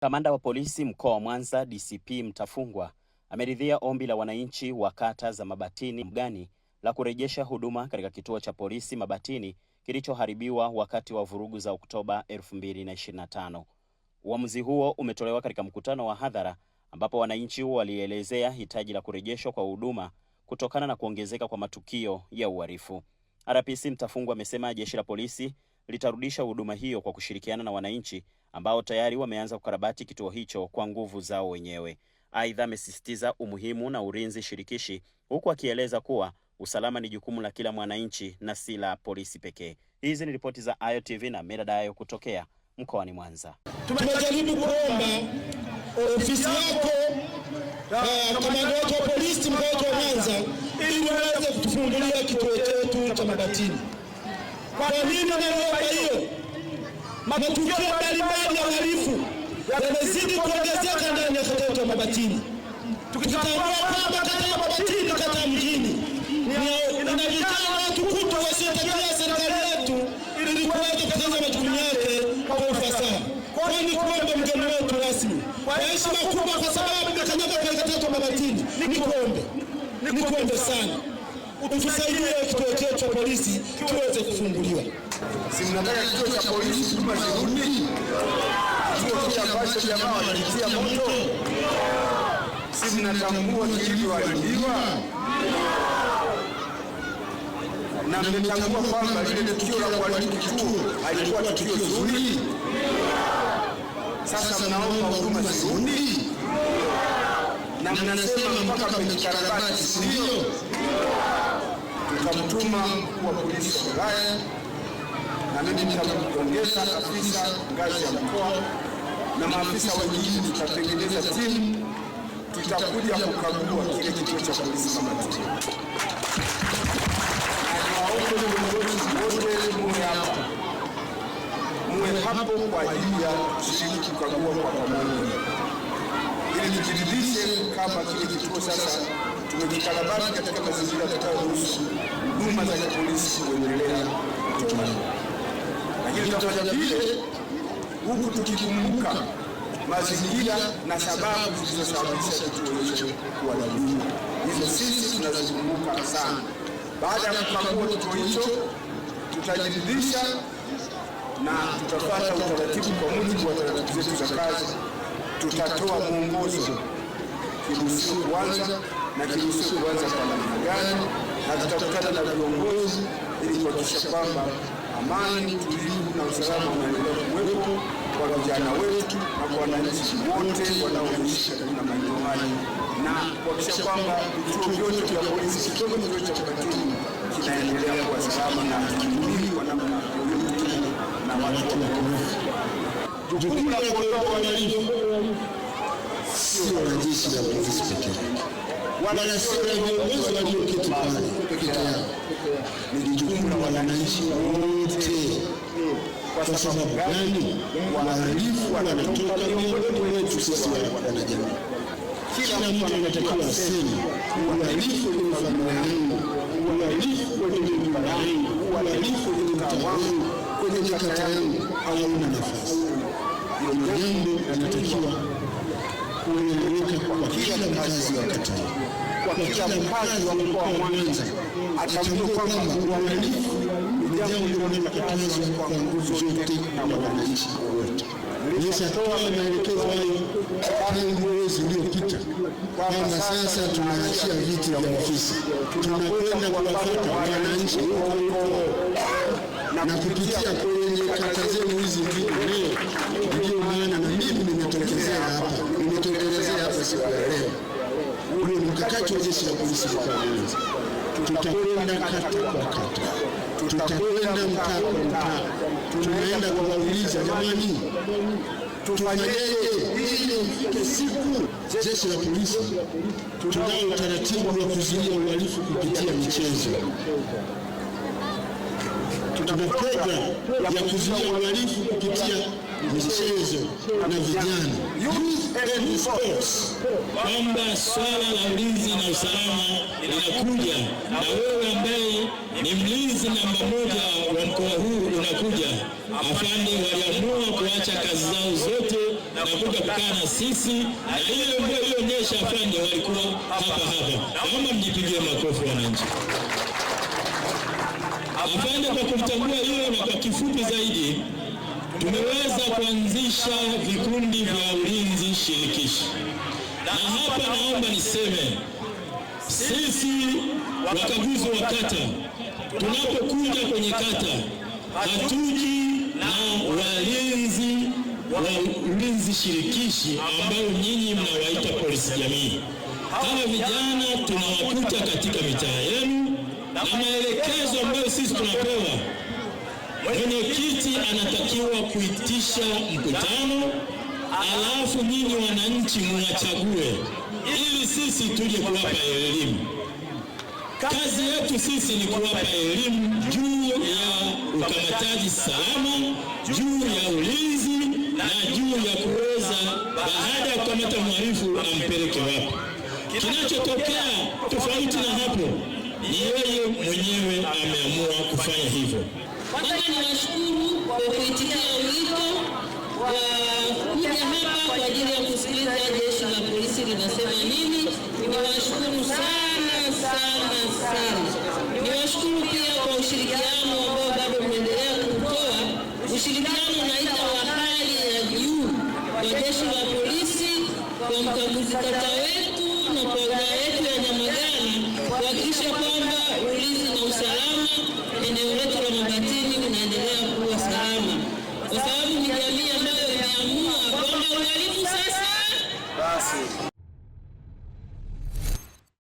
Kamanda wa polisi mkoa wa Mwanza DCP Mtafungwa ameridhia ombi la wananchi wa kata za Mabatini Mgani la kurejesha huduma katika kituo cha polisi Mabatini kilichoharibiwa wakati wa vurugu za Oktoba 2025. Uamuzi huo umetolewa katika mkutano wa hadhara ambapo wananchi walielezea hitaji la kurejeshwa kwa huduma kutokana na kuongezeka kwa matukio ya uhalifu. RPC Mtafungwa amesema jeshi la polisi litarudisha huduma hiyo kwa kushirikiana na wananchi ambao tayari wameanza kukarabati kituo hicho kwa nguvu zao wenyewe. Aidha, amesisitiza umuhimu na ulinzi shirikishi huku akieleza kuwa usalama ni jukumu la kila mwananchi na si la polisi pekee. Hizi ni ripoti za Ayo TV na Mera Dayo kutokea mkoani Mwanza. Tumejaribu kuomba ofisi yako kamanda wetu wa polisi mkoa wa Mwanza ili waweze kutufungulia kituo chetu cha Mabatini. Kwa nini naomba hiyo? Matukio mbalimbali ya uhalifu yanazidi kuongezeka ndani ya kata yetu ya Mabatini. Tukitambua kwamba kata ya Mabatini kata mjini ina vijana watu kutwa wasiotegemea serikali yetu ili kuweza kutekeleza majukumu yake kwa ufasaha. Kwa hiyo kuomba mgeni wetu rasmi kwa heshima kubwa, kwa sababu tumekanyaga kwa kata yetu ya Mabatini, nikuombe sana utusaidie kituo chetu cha polisi kiweze kufunguliwa. Si mnataka kituo cha polisi huduma zirudi? Kituo kile ambacho jamaa walitia moto, si mnatambua kilivyoharibiwa? Na mmetambua kwamba lile tukio la kuharibu kituo halikuwa tukio zuri? Sasa mnaomba huduma zirudi na mnasema mpaka mmekarabati, si ndio? Tukamtuma mkuu wa polisi wa wilaya na mimi nitakuongeza afisa ngazi ya mkoa na maafisa wengine, tutatengeneza timu, tutakuja kukagua kile kituo cha polisi Mabatini. Muwe hapo kwa ajili ya kushiriki kukagua kwa pamoja, ili tujiridhishe kama kile kituo sasa tumekikarabati katika mazingira yatakayoruhusu huduma za polisi kuendelea kutolewa. Lakini tutafanya vile huku tukikumbuka mazingira na sababu zilizosababisha kituo hicho kuharibiwa. Hizo sisi tunazikumbuka sana. Baada ya kukagua kituo hicho, tutajiridhisha na tutafuata utaratibu kwa mujibu wa taratibu zetu za kazi. Tutatoa mwongozo kiruhusiwa kuanza na kiruhusiwa kuanza kwa namna gani, na tutakutana na viongozi ili kuhakikisha kwamba amani, tulivu na usalama unaendelea kuwepo kwa vijana wetu na kwa wananchi wote wanaoishi katika maeneo haya, na kuhakikisha kwamba vituo vyote vya polisi kikiwemo kituo cha Mabatini kinaendelea kuwa salama na kimiliki kwa namna yoyote na watu wa korofi. Jukumu la kuondoa uhalifu sio la jeshi la polisi pekee, wala sio la viongozi walioketi pale peke yao, ni jukumu la wananchi wote. Kwa sababu gani? Wahalifu wanatoka miongoni mwetu sisi wanajamii. Kila mtu anatakiwa aseme uhalifu kwenye familia yangu, uhalifu kwenye nyumba yangu, uhalifu kwenye mtaa wangu, kwenye kata yangu hauna nafasi. Hilo jambo linatakiwa kueleweka kwa kila mkazi wa kata, kwa kila mkazi wa mkoa wa Mwanza atambue kwamba uhalifu ni jambo linalokatazwa kwa nguvu zote na wananchi wote. Nimeshatoa maelekezo hayo tangu mwezi uliopita kwamba sasa tunaachia viti vya ofisi, tunakwenda kuwafuata wananchi na kupitia kwenye kata zenu hizi mbili leo. Ndio maana na mimi nimetokelezea hapa siku ya leo. Ule mkakati wa jeshi la polisi mkoa wa Mwanza, tutakwenda kata kwa kata, tutakwenda mtaa kwa mtaa, tunaenda kuwauliza jamani, tufanyeje ili ifike siku jeshi la polisi tunao utaratibu wa kuzuia uhalifu kupitia michezo. Tuna program ya kuzuia uhalifu kupitia michezo na vijana, youth and sports. Kwamba swala la ulinzi na usalama linakuja, na wewe ambaye ni mlinzi namba moja wa mkoa huu unakuja. Afande waliamua kuacha kazi zao zote na kuja kukaa na sisi, na ile ndio ilionyesha afande walikuwa hapa. Naomba mjipigie makofi wananchi. Afande, kwa kutambua hilo na kwa kifupi zaidi, tumeweza kuanzisha vikundi vya ulinzi shirikishi. Na hapa naomba niseme, sisi wakaguzi wa kata tunapokuja kwenye kata hatuji na walinzi wa ulinzi shirikishi ambao nyinyi mnawaita polisi jamii. Hawa vijana tunawakuta katika mitaa yenu, na maelekezo ambayo sisi tunapewa, mwenyekiti anatakiwa kuitisha mkutano, alafu nyinyi wananchi mwachague ili sisi tuje kuwapa elimu. Kazi yetu sisi ni kuwapa elimu juu ya ukamataji salama, juu ya ulinzi na juu ya kuweza baada ya kukamata mhalifu ampeleke wapi. Kinachotokea tofauti na hapo ni yeye mwenyewe ameamua kufanya hivyo. Kwanza niwashukuru kwa kuitikia wito wa kuja hapa kwa ajili ya kusikiliza jeshi la polisi linasema nini. Niwashukuru sana. Niwashukuru pia kwa ushirikiano